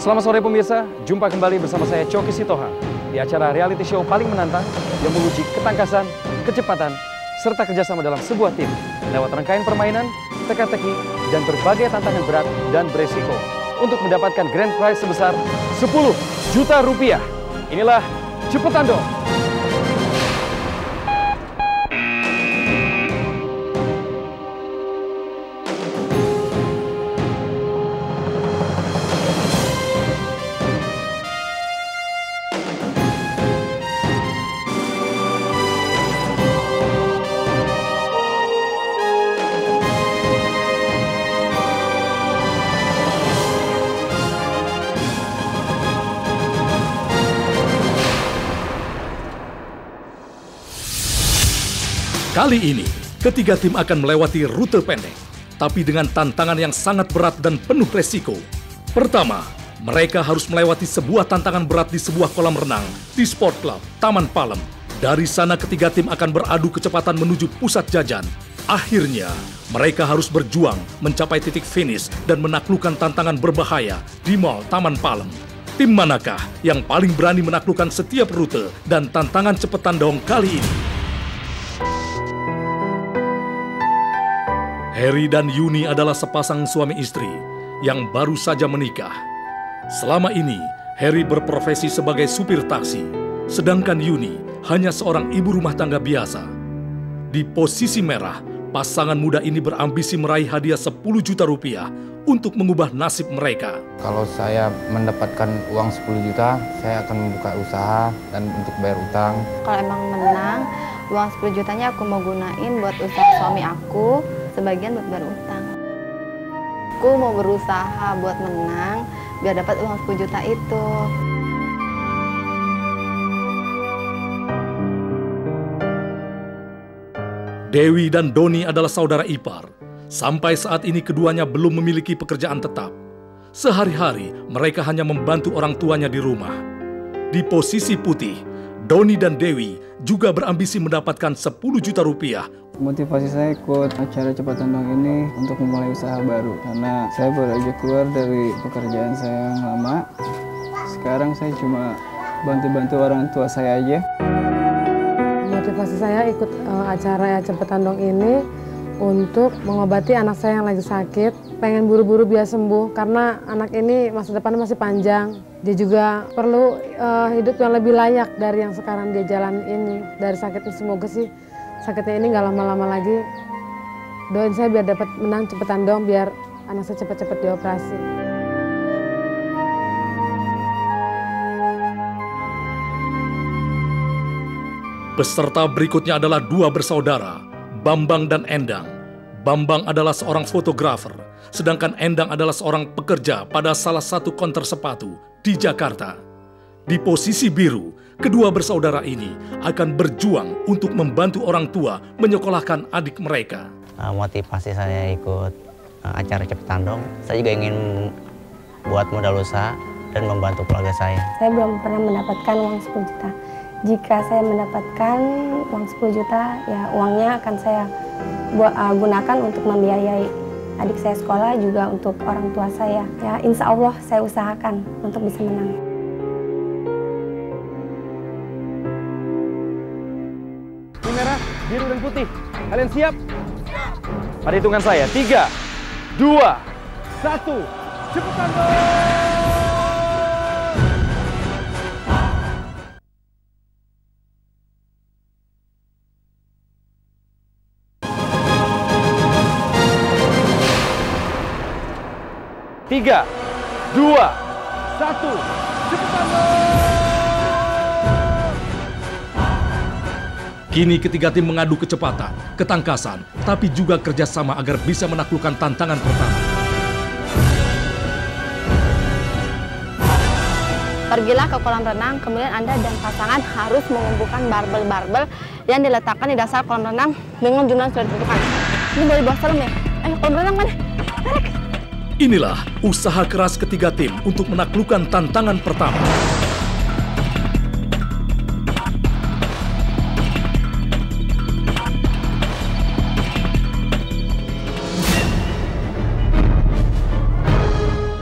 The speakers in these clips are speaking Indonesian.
Selamat sore pemirsa, jumpa kembali bersama saya Coki Sitohang di acara reality show paling menantang yang menguji ketangkasan, kecepatan, serta kerjasama dalam sebuah tim lewat rangkaian permainan, teka-teki, dan berbagai tantangan berat dan beresiko untuk mendapatkan grand prize sebesar 10 juta rupiah. Inilah Cepetan Dong. Kali ini, ketiga tim akan melewati rute pendek, tapi dengan tantangan yang sangat berat dan penuh resiko. Pertama, mereka harus melewati sebuah tantangan berat di sebuah kolam renang di Sport Club Taman Palem. Dari sana ketiga tim akan beradu kecepatan menuju pusat jajan. Akhirnya, mereka harus berjuang mencapai titik finish dan menaklukkan tantangan berbahaya di Mall Taman Palem. Tim manakah yang paling berani menaklukkan setiap rute dan tantangan Cepetan Dong kali ini? Harry dan Yuni adalah sepasang suami istri yang baru saja menikah. Selama ini, Harry berprofesi sebagai supir taksi, sedangkan Yuni hanya seorang ibu rumah tangga biasa. Di posisi merah, pasangan muda ini berambisi meraih hadiah 10 juta rupiah untuk mengubah nasib mereka. Kalau saya mendapatkan uang 10 juta, saya akan membuka usaha dan untuk bayar utang. Kalau emang menang, uang 10 jutanya aku mau gunain buat usaha suami aku, sebagian buat bayar utang. Aku mau berusaha buat menang biar dapat uang 10 juta itu. Dewi dan Doni adalah saudara ipar. Sampai saat ini keduanya belum memiliki pekerjaan tetap. Sehari-hari mereka hanya membantu orang tuanya di rumah. Di posisi putih, Doni dan Dewi juga berambisi mendapatkan 10 juta rupiah. Motivasi saya ikut acara Cepetan Dong ini untuk memulai usaha baru. Karena saya baru aja keluar dari pekerjaan saya yang lama. Sekarang saya cuma bantu-bantu orang tua saya aja. Motivasi saya ikut acara Cepetan Dong ini untuk mengobati anak saya yang lagi sakit. Pengen buru-buru biar sembuh karena anak ini masa depannya masih panjang. Dia juga perlu hidup yang lebih layak dari yang sekarang dia jalan ini. Dari sakitnya, semoga sih sakitnya ini nggak lama-lama lagi. Doain saya biar dapat menang Cepetan Dong, biar anak saya cepat-cepat dioperasi. Peserta berikutnya adalah dua bersaudara, Bambang dan Endang. Bambang adalah seorang fotografer, sedangkan Endang adalah seorang pekerja pada salah satu konter sepatu di Jakarta. Di posisi biru, kedua bersaudara ini akan berjuang untuk membantu orang tua menyekolahkan adik mereka. Motivasi saya ikut acara Cepetan Dong, saya juga ingin buat modal usaha dan membantu keluarga saya. Saya belum pernah mendapatkan uang 10 juta. Jika saya mendapatkan uang 10 juta, ya uangnya akan saya gunakan untuk membiayai adik saya sekolah, juga untuk orang tua saya. Ya, insya Allah saya usahakan untuk bisa menang. Ini merah, biru, dan putih. Kalian siap? Pada hitungan saya, 3, 2, 1, Cepetan Dong! Tiga, 2, 1, Cepetan Dong! Kini ketiga tim mengadu kecepatan, ketangkasan, tapi juga kerjasama agar bisa menaklukkan tantangan pertama. Pergilah ke kolam renang, kemudian Anda dan pasangan harus mengumpulkan barbel-barbel yang diletakkan di dasar kolam renang dengan jumlah yang sudah ditentukan. Ini boleh bawa serem ya? Ayo, kolam renang mana? Tarik! Inilah usaha keras ketiga tim untuk menaklukkan tantangan pertama.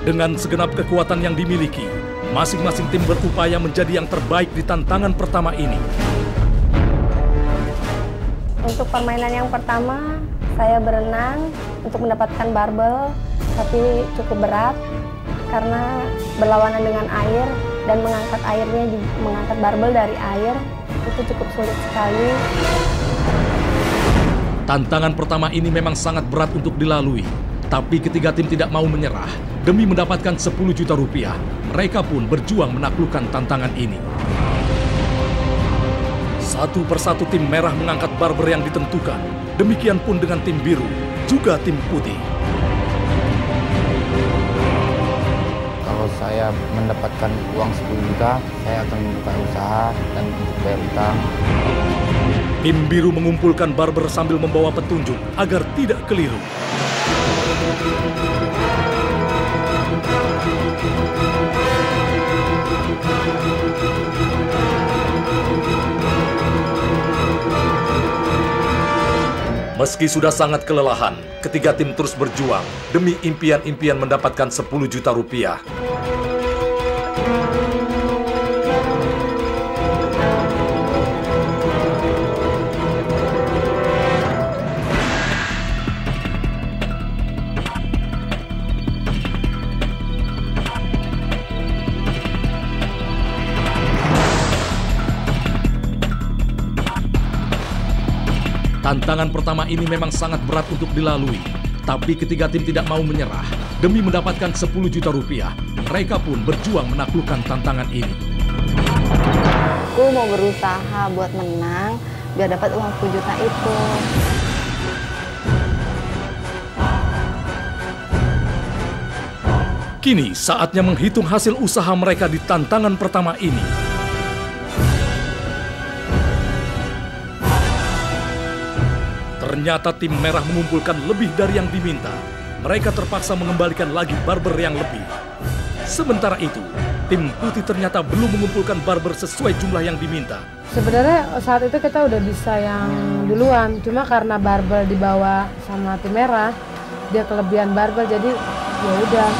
Dengan segenap kekuatan yang dimiliki, masing-masing tim berupaya menjadi yang terbaik di tantangan pertama ini. Untuk permainan yang pertama, saya berenang untuk mendapatkan barbel, tapi cukup berat karena berlawanan dengan air dan mengangkat barbel dari air itu cukup sulit sekali. Tantangan pertama ini memang sangat berat untuk dilalui, tapi ketiga tim tidak mau menyerah. Demi mendapatkan 10 juta rupiah, mereka pun berjuang menaklukkan tantangan ini. Satu persatu tim merah mengangkat barbel yang ditentukan. Demikian pun dengan tim biru, juga tim putih. Kalau saya mendapatkan uang 10 juta, saya akan membuka usaha dan untuk bayar utang. Tim biru mengumpulkan barbel sambil membawa petunjuk agar tidak keliru. Meski sudah sangat kelelahan, ketiga tim terus berjuang demi impian-impian mendapatkan 10 juta rupiah. Tantangan pertama ini memang sangat berat untuk dilalui, tapi ketiga tim tidak mau menyerah. Demi mendapatkan 10 juta rupiah, mereka pun berjuang menaklukkan tantangan ini. Aku mau berusaha buat menang, biar dapat uang 10 juta itu. Kini saatnya menghitung hasil usaha mereka di tantangan pertama ini. Ternyata tim merah mengumpulkan lebih dari yang diminta. Mereka terpaksa mengembalikan lagi barbel yang lebih. Sementara itu, tim putih ternyata belum mengumpulkan barbel sesuai jumlah yang diminta. Sebenarnya saat itu kita udah bisa yang duluan, cuma karena barbel dibawa sama tim merah, dia kelebihan barbel, jadi ya udah.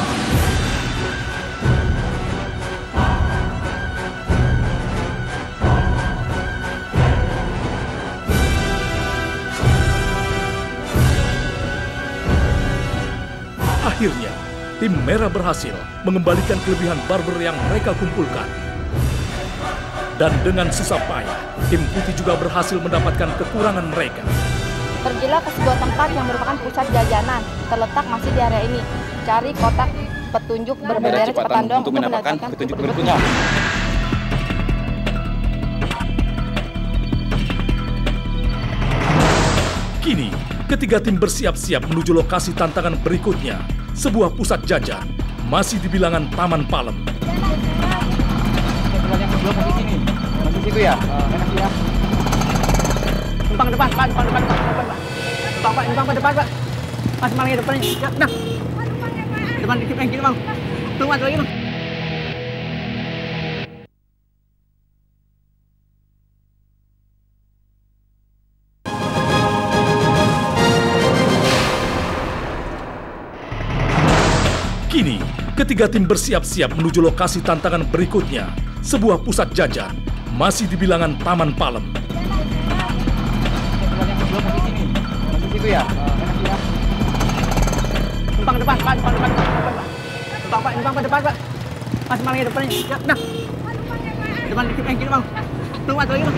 Akhirnya, tim merah berhasil mengembalikan kelebihan barbel yang mereka kumpulkan. Dan dengan susah payah, tim putih juga berhasil mendapatkan kekurangan mereka. Pergilah ke sebuah tempat yang merupakan pusat jajanan, terletak masih di area ini. Cari kotak petunjuk berbendera Cepatan Dong untuk mendapatkan petunjuk berikutnya. Kini, ketiga tim bersiap-siap menuju lokasi tantangan berikutnya. Sebuah pusat jajan, masih di bilangan Taman Palem. Yang sebelum di sini, di situ ya. Enak ya. Numpang depan, Pak. Numpang depan, Pak. Numpang ke depan, Pak. Mas malangnya depannya. Ya, nah. Depan dikit yang kiri, Bang. Tunggu lagi, Bang. Kini, ketiga tim bersiap-siap menuju lokasi tantangan berikutnya. Sebuah pusat jajan, masih di bilangan Taman Palem. Yang sebelum di sini, di situ ya. Enak ya. Numpang depan, Pak. Numpang depan, Pak. Numpang ke depan, Pak. Mas malangnya depannya. Ya, nah. Depan dikit yang kiri, Bang. Tunggu lagi, Bang.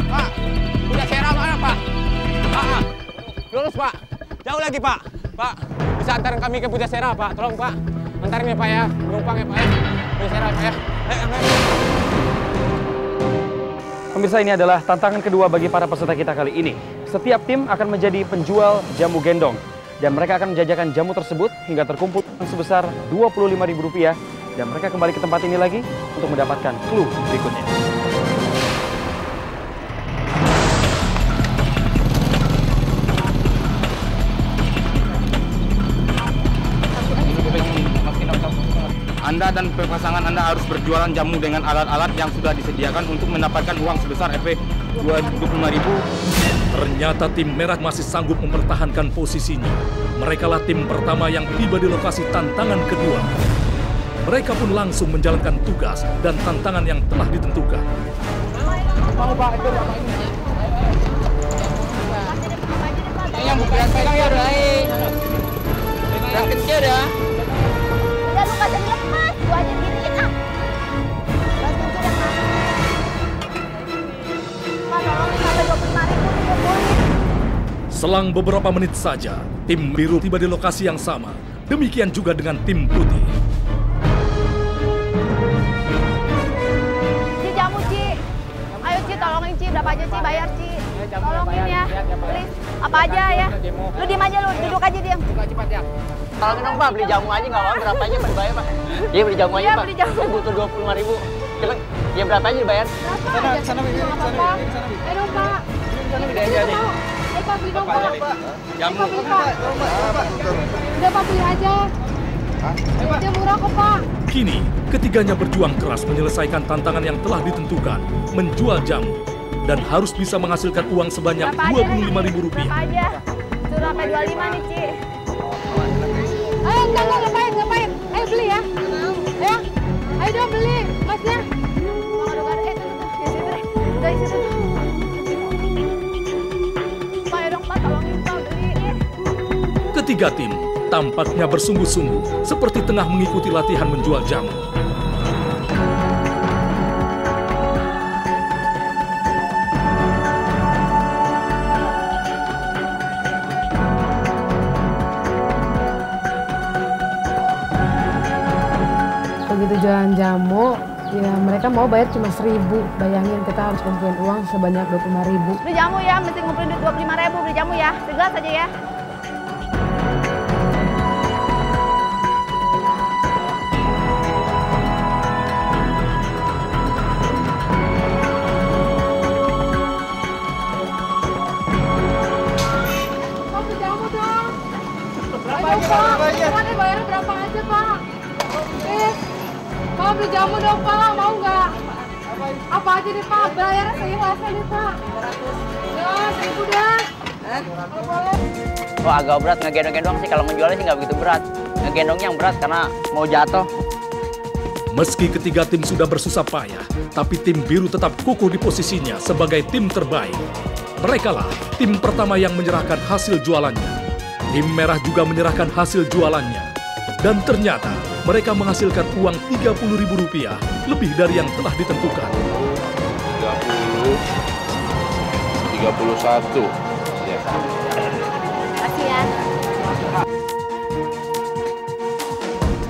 Pak, udah serang mana, Pak? Lurus, Pak. Jauh lagi, Pak. Pak, bisa antarin kami ke Pujasera, Pak. Tolong, Pak. Antarin ya, Pak ya. Penumpang ya, Pak ya. Pujasera, Pak ya. Pemirsa, ini adalah tantangan kedua bagi para peserta kita kali ini. Setiap tim akan menjadi penjual jamu gendong. Dan mereka akan menjajakan jamu tersebut hingga terkumpul sebesar Rp25.000. Dan mereka kembali ke tempat ini lagi untuk mendapatkan clue berikutnya. Anda dan pasangan Anda harus berjualan jamu dengan alat-alat yang sudah disediakan untuk mendapatkan uang sebesar Rp 25.000. Ternyata tim merah masih sanggup mempertahankan posisinya. Merekalah tim pertama yang tiba di lokasi tantangan kedua. Mereka pun langsung menjalankan tugas dan tantangan yang telah ditentukan. Yang bukan pegang ya udah. Yang kecil ya. Udah lu kasih lepas, gua aja diriin ah. Mas kecil yang mana? Pak, tolongin sampai 25.000 dikumpulin. Selang beberapa menit saja, tim biru tiba di lokasi yang sama. Demikian juga dengan tim putih. Ci, jamu Ci. Ayo Ci, tolongin Ci, berapa aja Ci, bayar Ci. Tolongin ya, please. Apa aja ya. Lu diem aja, lu duduk aja diam. Cepat ya. Tolongin dong Pak, beli jamu aja nggak apa, berapa aja bayar Pak. Iya beli jamu aja Iya, Pak. beli jamu. Saya butuh 25.000. Coba, ya berapa aja dibayar? Sana, apa-apa. Ayo dong, Pak. Ayo Pak, beli dong, Pak. Jamu. Ayo, Pak, beli, Pak. Udah, Pak, beli aja. Dia murah kok, Pak. Kini, ketiganya berjuang keras menyelesaikan tantangan yang telah ditentukan, menjual jamu, dan harus bisa menghasilkan uang sebanyak Rp25.000. Berapa aja? Suruh sampai 25 nih Ci. Ayo, enggak, ngapain. Ayo beli ya. Ya. Ayo dong beli, masnya. Dari situ. Pak, ayo dong Pak, tolongin Pak, beli. Ketiga tim tampaknya bersungguh-sungguh seperti tengah mengikuti latihan menjual jamu. Begitu jualan jamu, ya mereka mau bayar cuma 1.000. Bayangin kita harus kumpulin uang sebanyak 25.000. Beli jamu ya, mesti ngumpulin duit 25.000, beli jamu ya. Segelas aja ya. Pak, beli jamu dong. Ayo Pak, semuanya bayarnya berapa aja Pak? Pak, beli jamu dong Pak, mau nggak? Apa aja deh Pak, bayarnya seikhlasnya deh Pak. Ya, 1.000 dah. Boleh. Oh agak berat ngegendong-gendong sih, kalau menjualnya sih nggak begitu berat. Ngegendongnya yang berat karena mau jatuh. Meski ketiga tim sudah bersusah payah, tapi tim biru tetap kukuh di posisinya sebagai tim terbaik. Merekalah tim pertama yang menyerahkan hasil jualannya. Tim merah juga menyerahkan hasil jualannya. Dan ternyata mereka menghasilkan uang Rp30.000 lebih dari yang telah ditentukan. 31. Ya. Makasih ya.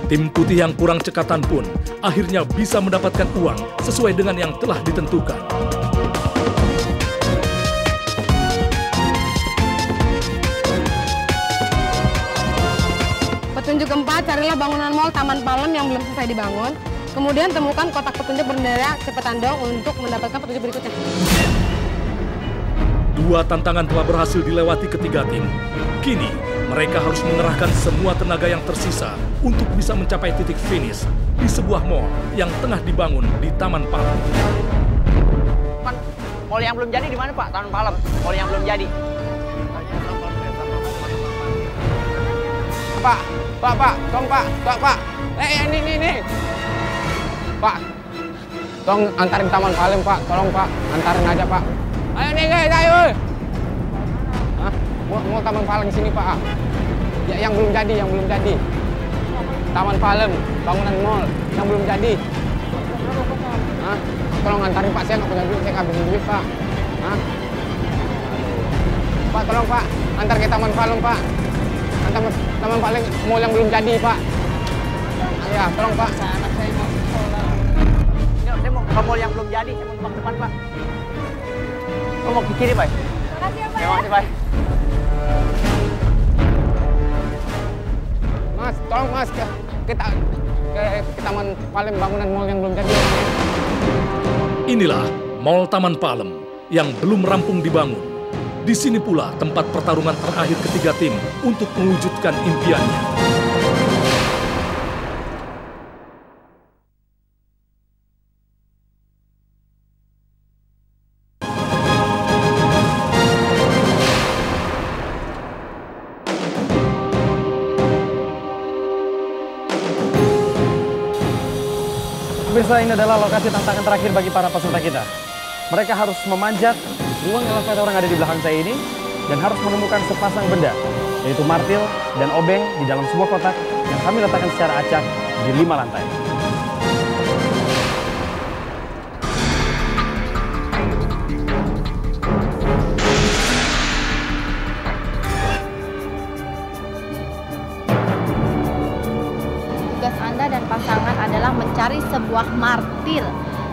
Tim putih yang kurang cekatan pun akhirnya bisa mendapatkan uang sesuai dengan yang telah ditentukan. Petunjuk keempat, carilah bangunan mal Taman Palem yang belum selesai dibangun. Kemudian temukan kotak petunjuk bendera Cepetandong untuk mendapatkan petunjuk berikutnya. Dua tantangan telah berhasil dilewati ketiga tim. Kini, mereka harus mengerahkan semua tenaga yang tersisa untuk bisa mencapai titik finish di sebuah mall yang tengah dibangun di Taman Palem. Mall yang belum jadi di mana Pak? Taman Palem. Mall yang belum jadi. Pak, tolong Pak. Ini. Pak, tolong antarin Taman Palem Pak, tolong Pak, antarin aja Pak. Ayo nih guys, ayo. Hah? Mau Taman Palem sini Pak. Ya, yang belum jadi. Taman Palem, bangunan mall yang belum jadi. Hah? Tolong antarin Pak, saya nggak punya duit, saya nggak punya duit Pak. Hah? Pak, tolong Pak, antar ke Taman Palem Pak. Taman Palem mall yang belum jadi Pak. Ya, tolong Pak. Anak saya mau sekolah. Saya mau ke mall yang belum jadi, saya mau ke depan Pak. Oh, mau ke kiri Pak? Makasih ya Pak. Terima kasih Pak. Mas, tolong Mas, kita ke Taman Palem bangunan mall yang belum jadi. Inilah Mall Taman Palem yang belum rampung dibangun. Di sini pula tempat pertarungan terakhir ketiga tim untuk mewujudkan impiannya. Pemirsa, ini adalah lokasi tantangan terakhir bagi para peserta kita. Mereka harus memanjat ruang elevator yang ada di belakang saya ini dan harus menemukan sepasang benda, yaitu martil dan obeng di dalam sebuah kotak yang kami letakkan secara acak di 5 lantai. Tugas Anda dan pasangan adalah mencari sebuah martil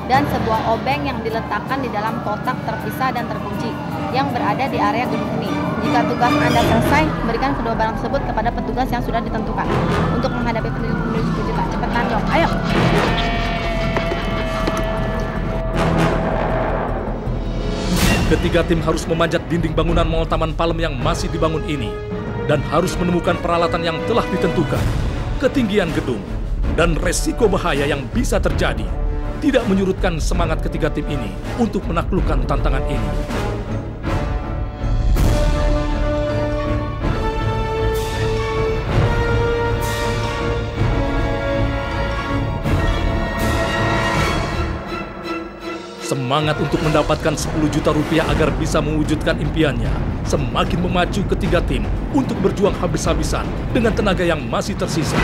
dan sebuah obeng yang diletakkan di dalam kotak terpisah dan terkunci yang berada di area gedung ini. Jika tugas Anda selesai, berikan kedua barang tersebut kepada petugas yang sudah ditentukan untuk menghadapi penilik 10 juta. Cepetan dong, ayo! Ketiga tim harus memanjat dinding bangunan Mall Taman Palem yang masih dibangun ini dan harus menemukan peralatan yang telah ditentukan. Ketinggian gedung dan resiko bahaya yang bisa terjadi tidak menyurutkan semangat ketiga tim ini untuk menaklukkan tantangan ini. Semangat untuk mendapatkan 10 juta rupiah agar bisa mewujudkan impiannya semakin memacu ketiga tim untuk berjuang habis-habisan dengan tenaga yang masih tersisa.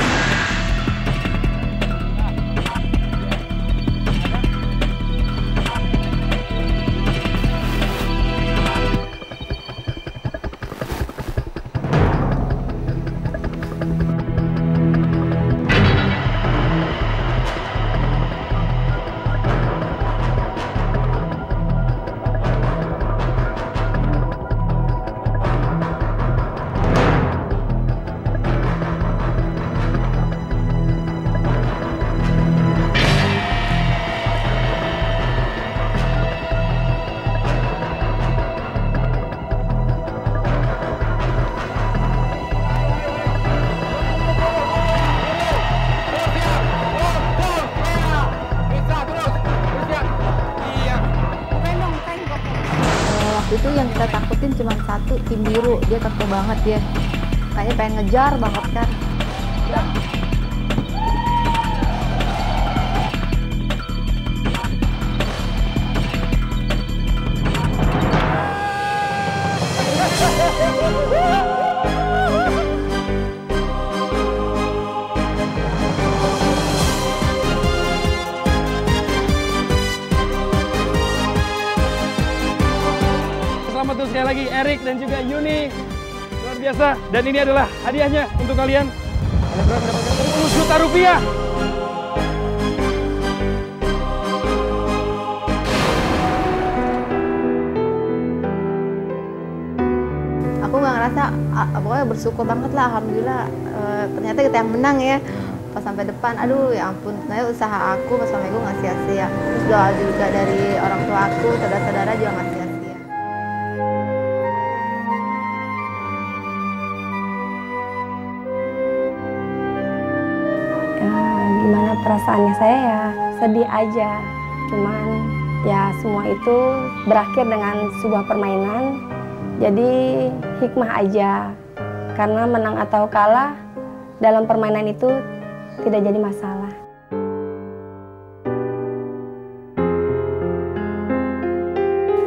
Itu yang kita takutin cuma satu, tim biru. Dia kekeh banget dia. Kayaknya pengen ngejar banget kan. Selamat untuk sekali lagi Erik dan juga Yuni. Luar biasa. Dan ini adalah hadiahnya untuk kalian. Kalian berhak mendapatkan 10 juta rupiah. Aku nggak ngerasa, pokoknya bersyukur banget lah, alhamdulillah. Ternyata kita yang menang ya. Pas sampai depan, aduh ya ampun, ternyata usaha aku pas sampai gue nggak sia-sia. Terus doa juga dari orang tua aku, saudara-saudara juga nggak sia-sia. Gimana perasaannya saya ya sedih aja. Cuman ya semua itu berakhir dengan sebuah permainan. Jadi hikmah aja. Karena menang atau kalah dalam permainan itu tidak jadi masalah.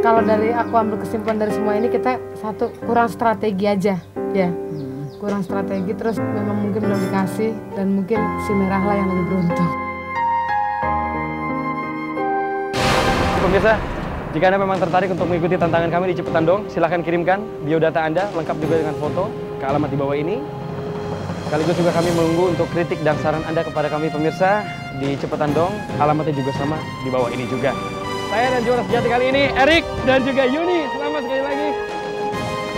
Kalau dari aku ambil kesimpulan dari semua ini, kita satu kurang strategi aja ya. Kurang strategi, terus memang mungkin belum dikasih, dan mungkin si merah lah yang lebih beruntung. Pemirsa, jika Anda memang tertarik untuk mengikuti tantangan kami di Cepetan Dong, silahkan kirimkan biodata Anda lengkap juga dengan foto ke alamat di bawah ini. Sekaligus juga kami menunggu untuk kritik dan saran Anda kepada kami pemirsa di Cepetan Dong, alamatnya juga sama di bawah ini juga. Saya dan juara sejati kali ini, Erik dan juga Yuni. Selamat sekali lagi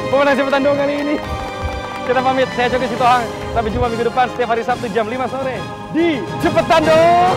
pemenang Cepetan Dong kali ini. Kita pamit, saya Coki Sitohang. Sampai jumpa minggu depan setiap hari Sabtu jam 5 sore di Cepetan Dong.